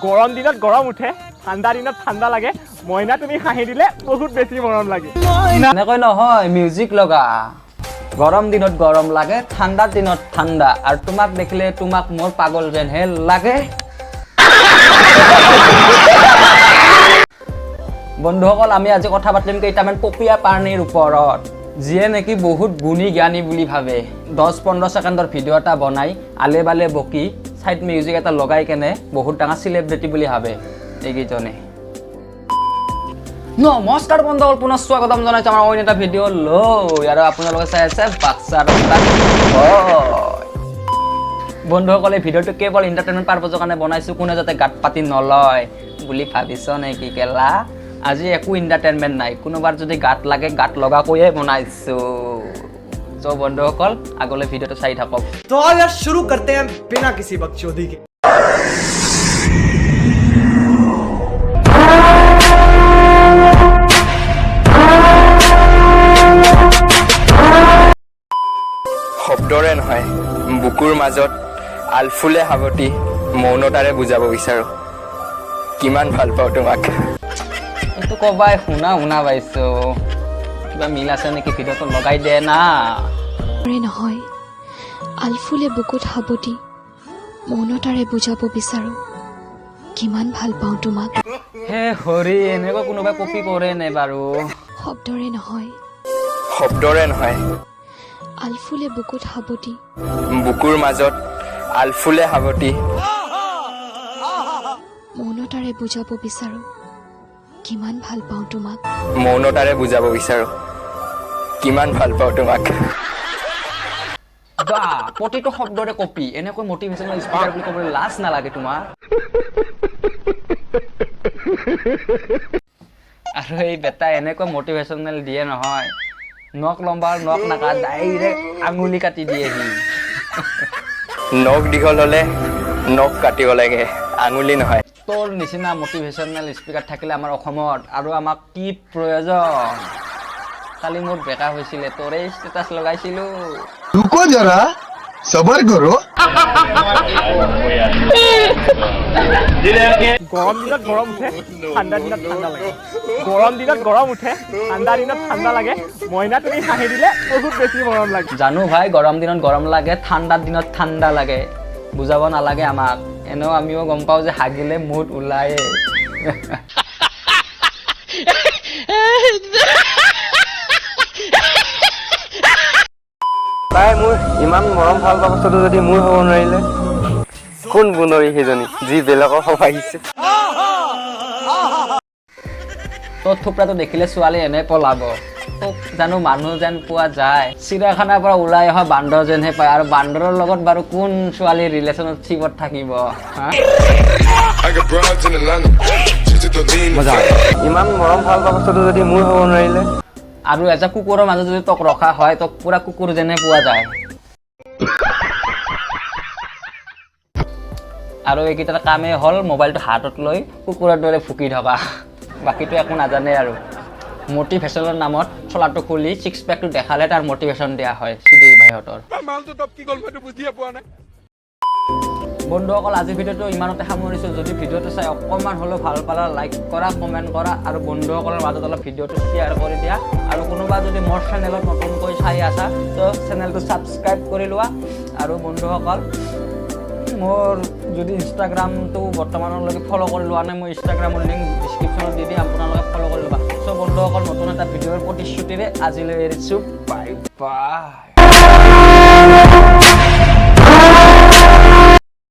গৰম দিনত গৰম উঠে, ঠাণ্ডা দিনত ঠাণ্ডা লাগে, মইনা তুমি হাঁহি দিলে বহুত বেছি মৰম লাগে। এনেকৈ নহয়, মিউজিক লগা। গৰম দিনত গৰম লাগে, ঠাণ্ডাৰ দিনত ঠাণ্ডা, আৰু তোমাক দেখিলে তোমাক মোৰ পাগল যেনহে লাগে। বন্ধুসকল, আমি আজি কথা পাতিম কেইটামান পপীয়া প্ৰাণীৰ ওপৰত, যিয়ে নেকি বহুত গুণী জ্ঞানী বুলি ভাবে। 10-15 ছেকেণ্ডৰ ভিডিঅ' এটা বনাই আলে বালে বকি চাইড মিউজিক এটা লগাই কেনে বহুত ডাঙৰ চেলিব্ৰিটি বুলি ভাবে এইকেইজনে। নমস্কাৰ বন্ধুসকল, পুনৰ স্বাগতম জনাইছোঁ আমাৰ অন্য এটা ভিডিঅ' লৈ, আৰু আপোনালোকে চাই আছে বাক্সা ৰাস্তা। বন্ধুসকল, এই ভিডিঅ'টো কেৱল এণ্টাৰটেইনমেণ্ট পাৰপজৰ কাৰণে বনাইছোঁ, কোনে যাতে গাত পাতি নলয় বুলি ভাবিছ নেকি কেলা? আজি একো এণ্টাৰটেইনমেণ্ট নাই, কোনোবাৰ যদি গাত লাগে গাত লগাকৈয়ে বনাইছোঁ। চ' বন্ধুসকল, আগলৈ ভিডিঅ'টো চাই থাকক। तो आओ यार शुरू करते हैं बिना किसी बकचोदी के। শব্দৰে নহয়, বুকুৰ মাজত আলফুলে সাৱটি মৌনতাৰে বুজাব বিচাৰোঁ কিমান ভাল পাওঁ তোমাক। এইটো ক'বাই শুনা পাইছোঁ, কিবা মিল আছে নেকি? ভিডিঅ'টো লগাই দে না। নহয়, আলফুলে বুকুত সাৱটি মৌনতাৰে বুজাব বিচাৰো কিমান ভাল পাওঁ তোমাক। হে হৰি, এনেকৈ কোনোবাই কপি কৰে নে বাৰু? শব্দৰে নহয়, আলফুলে বুকুত সাৱটি বুকুৰ মাজত আলফুলে সাৱটি মৌনতাৰে বুজাব বিচাৰো কিমান ভাল পাওঁ তোমাক। মৌনতাৰে বুজাব বিচাৰোঁ কিমান ভাল পাওঁ তোমাক। বা, প্ৰতিটো শব্দৰে কপি, এনেকৈ মটিভেশ্যনেল স্পিকাৰ বুলি ক'বলৈ লাজ নালাগে তোমাৰ? আৰু এই বেটা এনেকৈ মটিভেশ্যনেল দিয়ে নহয়, নখ লম্বা নখ নাকা ডাইৰেক্ট আঙুলি কাটি দিয়েহি। নখ দীঘল হ'লে নখ কাটিব লাগে, আঙুলি নহয়। তোৰ নিচিনা মটিভেশ্যনেল স্পিকাৰ থাকিলে আমাৰ অসমত আৰু আমাক কি প্ৰয়োজন? কালি মোৰ বেকা হৈছিলে, তোৰে ষ্টেটাছ লগাইছিলোঁ। रुको जरा सबर करो। গৰম দিনত গৰম উঠে, ঠাণ্ডা দিনত ঠাণ্ডা লাগে, গৰম দিনত গৰম উঠে, ঠাণ্ডা দিনত ঠাণ্ডা লাগে, মইনা তুমি হাঁহি দিলে বহুত বেছি মৰম লাগে। জানো ভাই, গৰম দিনত গৰম লাগে, ঠাণ্ডাৰ দিনত ঠাণ্ডা লাগে, বুজাব নালাগে আমাক। এনেও আমিও গম পাওঁ যে হাগিলে মুড ওলায়ে। তাই মোৰ ইমান মৰম ভাল পোৱা বস্তুটো যদি মোৰ হ'ব নোৱাৰিলে, কোন বুনৰী সেইজনী যি বেলেগৰ হ'ব আহিছে। তোৰ থোপৰাটো দেখিলে ছোৱালী এনে পলাব। তোক জানো মানুহ যেন পোৱা যায়, চিৰিয়াখানাৰ পৰা ওলাই অহা বান্দৰ যেনহে পায়, আৰু বান্দৰৰ লগত বাৰু কোন ছোৱালী ৰিলেশ্যনশ্বিপত থাকিব? ইমান মৰম ভাল পোৱা বস্তুটো যদি মোৰ হ'ব নোৱাৰিলে, আৰু এজন কুকুৰৰ মাজত যদি তোক ৰখা হয়, তোক পুৰা কুকুৰ যেনে পোৱা যায়। আৰু এইকেইটাৰ কামেই হ'ল মোবাইলটো হাতত লৈ কুকুৰৰ দৰে ফুকি থকা, বাকীটো একো নাজানে। আৰু মটিভেশ্যনৰ নামত চোলাটো খুলি ছিক্স পেকটো দেখালে তাৰ মটিভেশ্যন দিয়া হয় সুধীৰ ভাইহঁতৰ। বন্ধুসকল, আজি ভিডিঅ'টো ইমানতে সামৰিছোঁ। যদি ভিডিঅ'টো চাই অকণমান হ'লেও ভাল পালা, লাইক কৰা, কমেণ্ট কৰা, আৰু বন্ধুসকলৰ মাজত অলপ ভিডিঅ'টো শ্বেয়াৰ কৰি দিয়া। আৰু কোনোবা যদি মোৰ চেনেলত নতুনকৈ চাই আছা, তো চেনেলটো ছাবস্ক্ৰাইব কৰি লোৱা। আৰু বন্ধুসকল, মোৰ যদি ইনষ্টাগ্ৰামটো বৰ্তমানলৈকে ফ'ল' কৰি লোৱা নাই, মই ইনষ্টাগ্ৰামৰ লিংক ডিছক্ৰিপশ্যনত দি দিম, আপোনালোকে ফ'ল' কৰি ল'বা। চ' বন্ধুসকল, নতুন এটা ভিডিঅ'ৰ প্ৰতিশ্ৰুতিৰে আজিলৈ এৰিছোঁ। Bye bye.